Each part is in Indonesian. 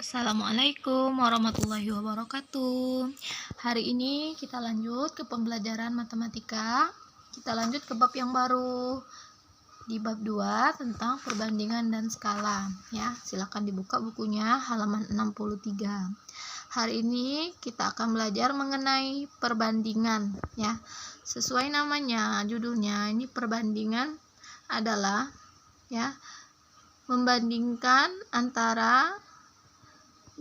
Assalamualaikum warahmatullahi wabarakatuh. Hari ini kita lanjut ke pembelajaran matematika. Kita lanjut ke bab yang baru. Di bab 2 tentang perbandingan dan skala. Ya, silakan dibuka bukunya halaman 63. Hari ini kita akan belajar mengenai perbandingan, ya. Sesuai namanya, judulnya ini perbandingan adalah ya, membandingkan antara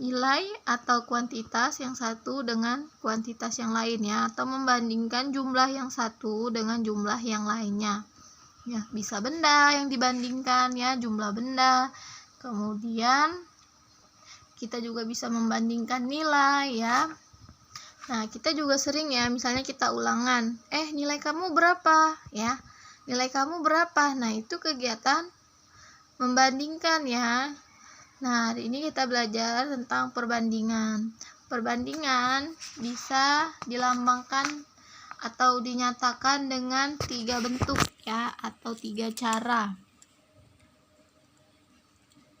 nilai atau kuantitas yang satu dengan kuantitas yang lain, ya, atau membandingkan jumlah yang satu dengan jumlah yang lainnya. Ya, bisa benda yang dibandingkan, ya, jumlah benda. Kemudian kita juga bisa membandingkan nilai, ya. Nah, kita juga sering, ya, misalnya kita ulangan, nilai kamu berapa, ya, nilai kamu berapa. Nah, itu kegiatan membandingkan, ya. Nah, hari ini kita belajar tentang perbandingan. Perbandingan bisa dilambangkan atau dinyatakan dengan 3 bentuk, ya, atau 3 cara.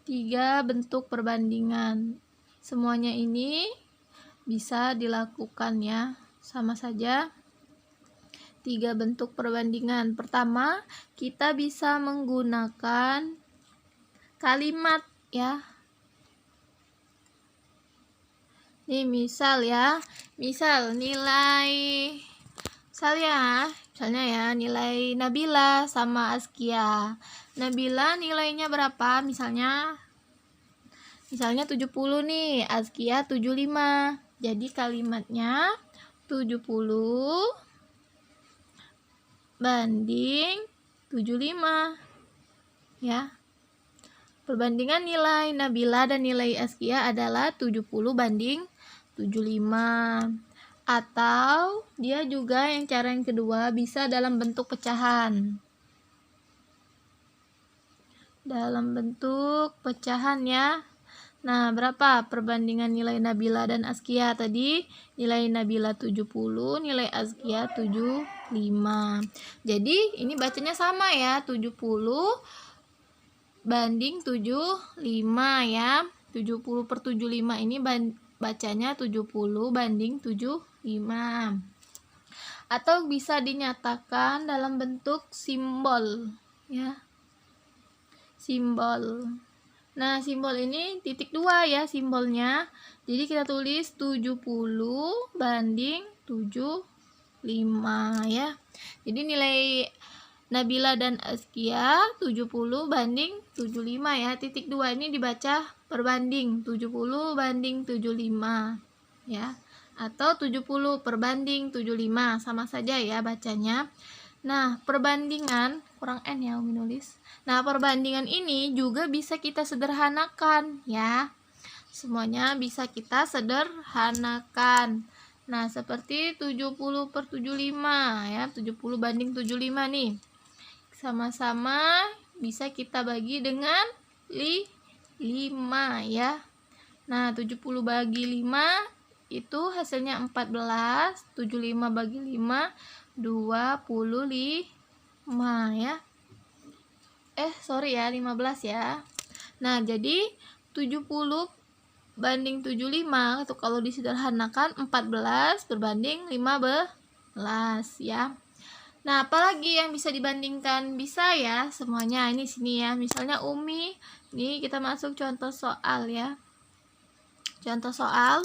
3 bentuk perbandingan. Semuanya ini bisa dilakukan, ya, sama saja 3 bentuk perbandingan. Pertama, kita bisa menggunakan kalimat, ya. Nih misal, ya, misal nilai misalnya ya nilai Nabila sama Askia. Nabila nilainya berapa? Misalnya 70 nih, Askia 75. Jadi kalimatnya 70 banding 75, ya. Perbandingan nilai Nabila dan nilai Askia adalah 70 banding 75. Atau dia juga cara yang kedua bisa dalam bentuk pecahan. Dalam bentuk pecahan, ya. Nah, berapa perbandingan nilai Nabila dan Askia tadi? Nilai Nabila 70, nilai Askia 75. Jadi, ini bacanya sama, ya, 70 banding 75, ya. 70/75 ini bacanya 70 banding 75. Atau bisa dinyatakan dalam bentuk simbol, ya. Simbol. Nah, simbol ini titik 2, ya, simbolnya. Jadi kita tulis 70 banding 75, ya. Jadi nilai Nabila dan Askia 70 banding 75, ya. Titik 2 ini dibaca perbanding 70 banding 75, ya. Atau 70 perbanding 75, sama saja, ya, bacanya. Nah, perbandingan kurang N, ya, Umi nulis. Nah, perbandingan ini juga bisa kita sederhanakan, ya. Semuanya bisa kita sederhanakan. Nah, seperti 70/75, ya. 70 banding 75 nih. Sama-sama bisa kita bagi dengan 5, ya. Nah, 70 bagi 5 itu hasilnya 14. 75 bagi 5 25, ya. 15, ya. Nah, jadi 70 banding 75 itu kalau disederhanakan 14 berbanding 15, ya. Nah, apalagi yang bisa dibandingkan? Bisa, ya, semuanya. Ini sini, ya. Misalnya Umi, nih kita masuk contoh soal, ya. Contoh soal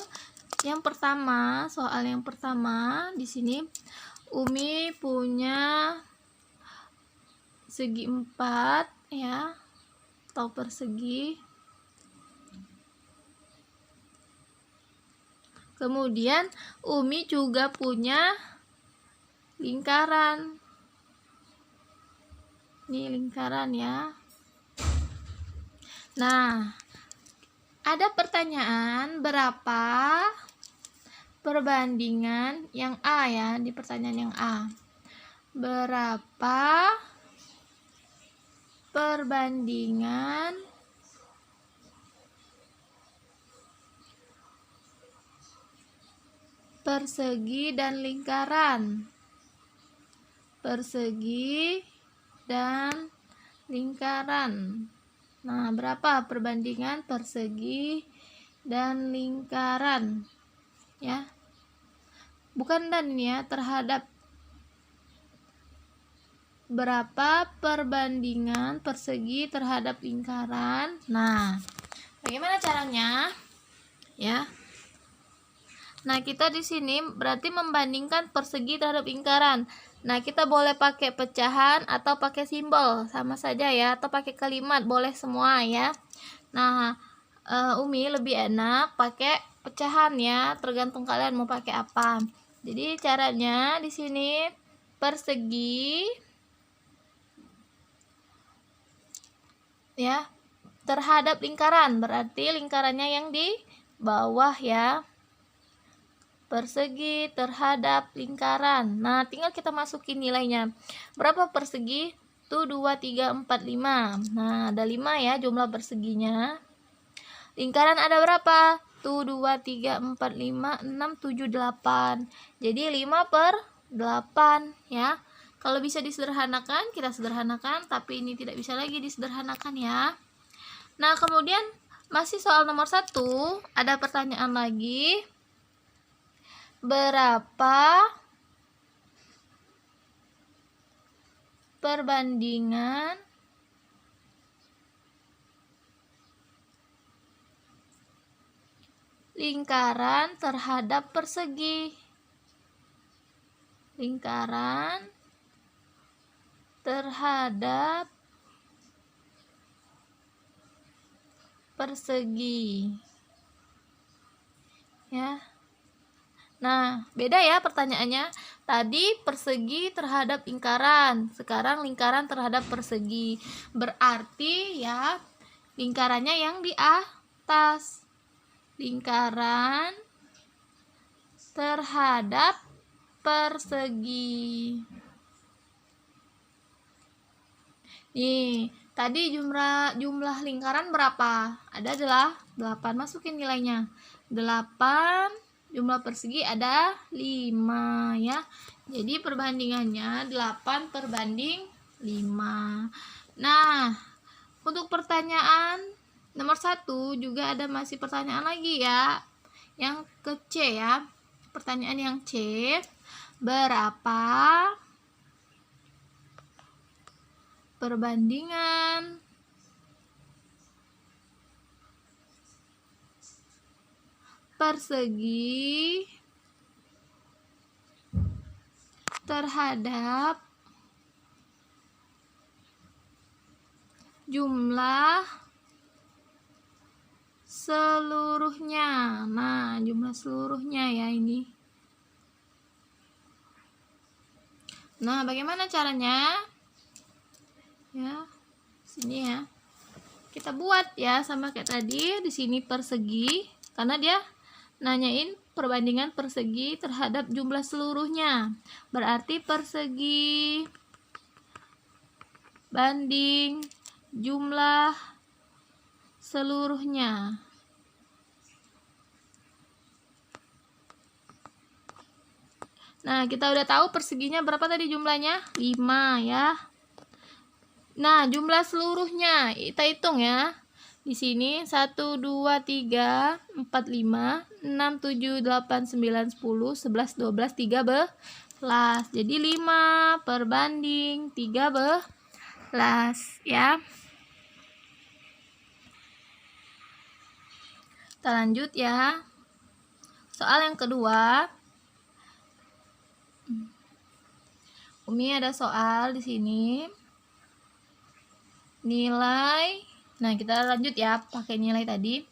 yang pertama, di sini Umi punya segi 4, ya, atau persegi. Kemudian Umi juga punya lingkaran. Ini lingkaran, ya. Nah, ada pertanyaan berapa perbandingan yang A, ya, di pertanyaan yang A. Berapa perbandingan persegi dan lingkaran? Persegi dan lingkaran. Nah, berapa perbandingan persegi dan lingkaran, ya. Bukan dan ini ya, terhadap berapa perbandingan persegi terhadap lingkaran. Nah, bagaimana caranya? Ya. Nah, kita di sini berarti membandingkan persegi terhadap lingkaran. Nah, kita boleh pakai pecahan atau pakai simbol, sama saja ya, atau pakai kalimat, boleh semua ya. Nah, Umi lebih enak pakai pecahan ya, tergantung kalian mau pakai apa. Jadi caranya di sini persegi ya terhadap lingkaran, berarti lingkarannya yang di bawah ya. Persegi terhadap lingkaran. Nah, tinggal kita masukin nilainya. Berapa persegi? Tuh 2, 3, 4, 5. Nah, ada 5 ya jumlah perseginya. Lingkaran ada berapa? Tuh 2, 3, 4, 5, 6, 7, 8. Jadi 5 per 8 ya. Kalau bisa disederhanakan, kita sederhanakan. Tapi ini tidak bisa lagi disederhanakan ya. Nah, kemudian masih soal nomor 1. Ada pertanyaan lagi. Berapa perbandingan lingkaran terhadap persegi? Lingkaran terhadap persegi. Ya. Nah, beda ya pertanyaannya. Tadi persegi terhadap lingkaran, sekarang lingkaran terhadap persegi. Berarti ya lingkarannya yang di atas. Lingkaran terhadap persegi. Nih, tadi jumlah lingkaran berapa? Ada adalah 8. Masukin nilainya. 8, jumlah persegi ada 5 ya. Jadi perbandingannya 8 perbanding 5. Nah, untuk pertanyaan nomor 1 juga ada masih pertanyaan lagi ya. Yang ke C ya. Pertanyaan yang C, berapa perbandingan persegi terhadap jumlah seluruhnya. Nah, jumlah seluruhnya ya ini. Nah, bagaimana caranya? Ya, sini ya. Kita buat ya sama kayak tadi. Di sini persegi, karena dia nanyain perbandingan persegi terhadap jumlah seluruhnya. Berarti persegi banding jumlah seluruhnya. Nah, kita udah tahu perseginya berapa tadi jumlahnya? 5 ya. Nah, jumlah seluruhnya kita hitung ya. Di sini 1, 2, 3, 4, 5, 6, 7, 8, 9, 10, 11, 12, 13. Jadi 5 perbanding 13 ya. Kita lanjut ya. Soal yang kedua. Umi ada soal di sini. Nilai. Nah, kita lanjut ya pakai nilai tadi.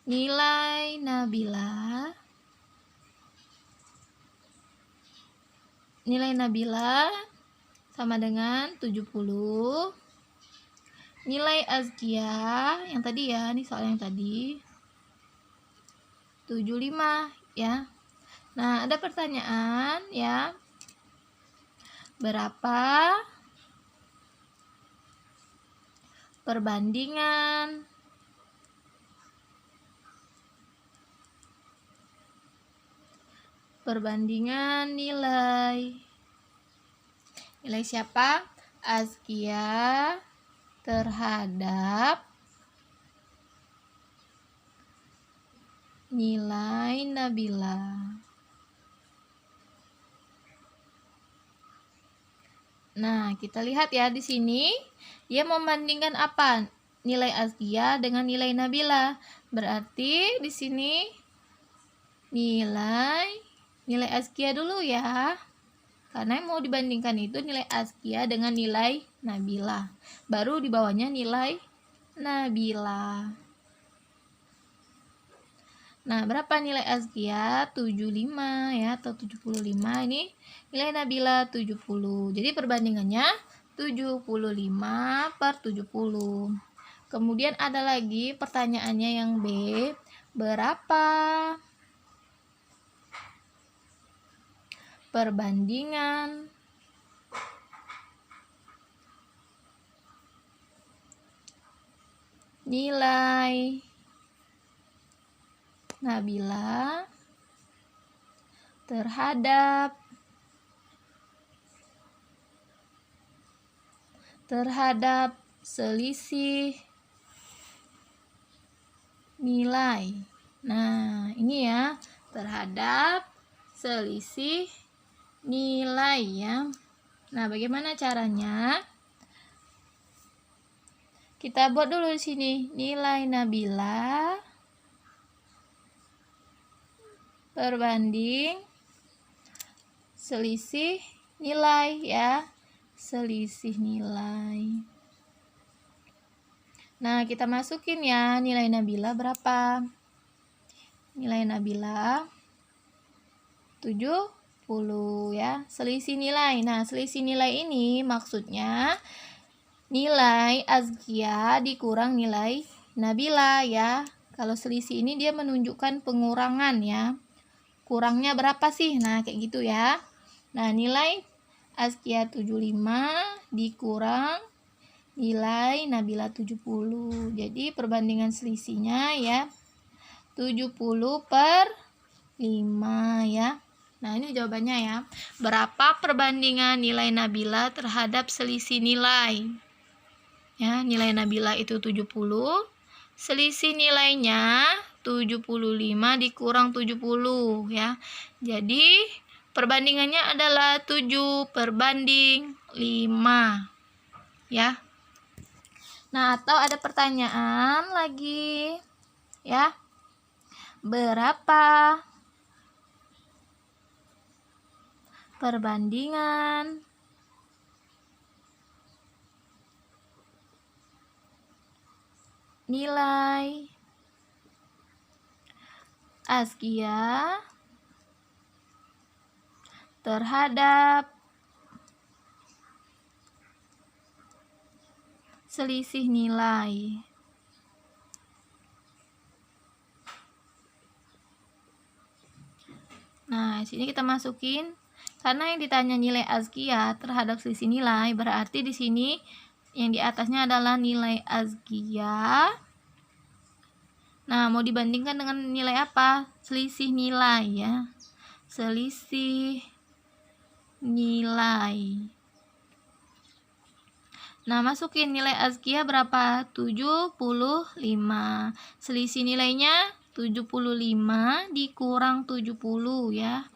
Nilai Nabila. Nilai Nabila sama dengan 70. Nilai Azkia yang tadi ya, ini soal yang tadi 75 ya. Nah, ada pertanyaan ya. Berapa perbandingan nilai siapa? Azkia terhadap nilai Nabila. Nah, kita lihat ya di sini dia membandingkan apa? Nilai Azkia dengan nilai Nabila. Berarti di sini nilai Azkia dulu ya. Karena yang mau dibandingkan itu nilai Azkia dengan nilai Nabila. Baru di bawahnya nilai Nabila. Nah, berapa nilai Azkia? 75 ya, atau 75. Ini nilai Nabila 70. Jadi perbandingannya 75/70. Kemudian ada lagi pertanyaannya yang B. Berapa perbandingan nilai Nabila terhadap selisih nilai. Nah, ini ya, terhadap selisih nilai ya. Nah, bagaimana caranya? Kita buat dulu di sini nilai Nabila berbanding selisih nilai ya. Selisih nilai. Nah, kita masukin ya nilai Nabila berapa? Nilai Nabila 70 ya. Selisih nilai. Nah, selisih nilai ini maksudnya nilai Azkia dikurang nilai Nabila ya. Kalau selisih ini dia menunjukkan pengurangan ya. Kurangnya berapa sih? Nah, kayak gitu ya. Nah, nilai Azkia 75 dikurang nilai Nabila 70. Jadi perbandingan selisihnya ya 70/5 ya. Nah, ini jawabannya ya. Berapa perbandingan nilai Nabila terhadap selisih nilai? Ya, nilai Nabila itu 70. Selisih nilainya 75 dikurang 70 ya. Jadi perbandingannya adalah 7/5 ya. Nah, atau ada pertanyaan lagi ya. Berapa perbandingan nilai Azkia terhadap selisih nilai? Nah, sini kita masukin karena yang ditanya nilai Azkia terhadap selisih nilai, berarti di sini yang di atasnya adalah nilai Azkia. Nah, mau dibandingkan dengan nilai apa? Selisih nilai ya. Selisih nilai. Nah, masukin nilai Azkia berapa? 75. Selisih nilainya 75 dikurang 70 ya.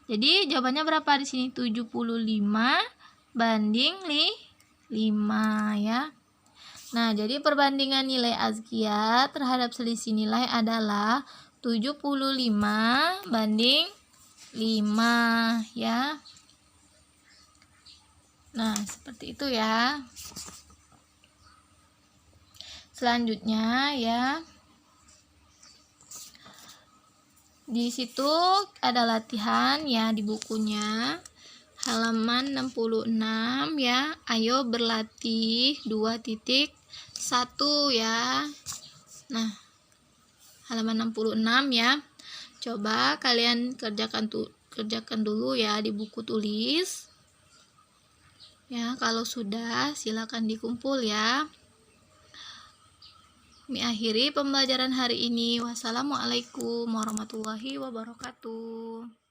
Jadi jawabannya berapa di sini? 75 banding 5 ya. Nah, jadi perbandingan nilai Azkia terhadap selisih nilai adalah 75 banding 5 ya. Nah, seperti itu ya. Selanjutnya ya. Di situ ada latihan ya di bukunya. Halaman 66 ya. Ayo berlatih 2.1 ya. Nah, halaman 66 ya. Coba kalian kerjakan dulu ya di buku tulis. Ya, kalau sudah silakan dikumpul ya. Kami akhiri pembelajaran hari ini. Wassalamualaikum warahmatullahi wabarakatuh.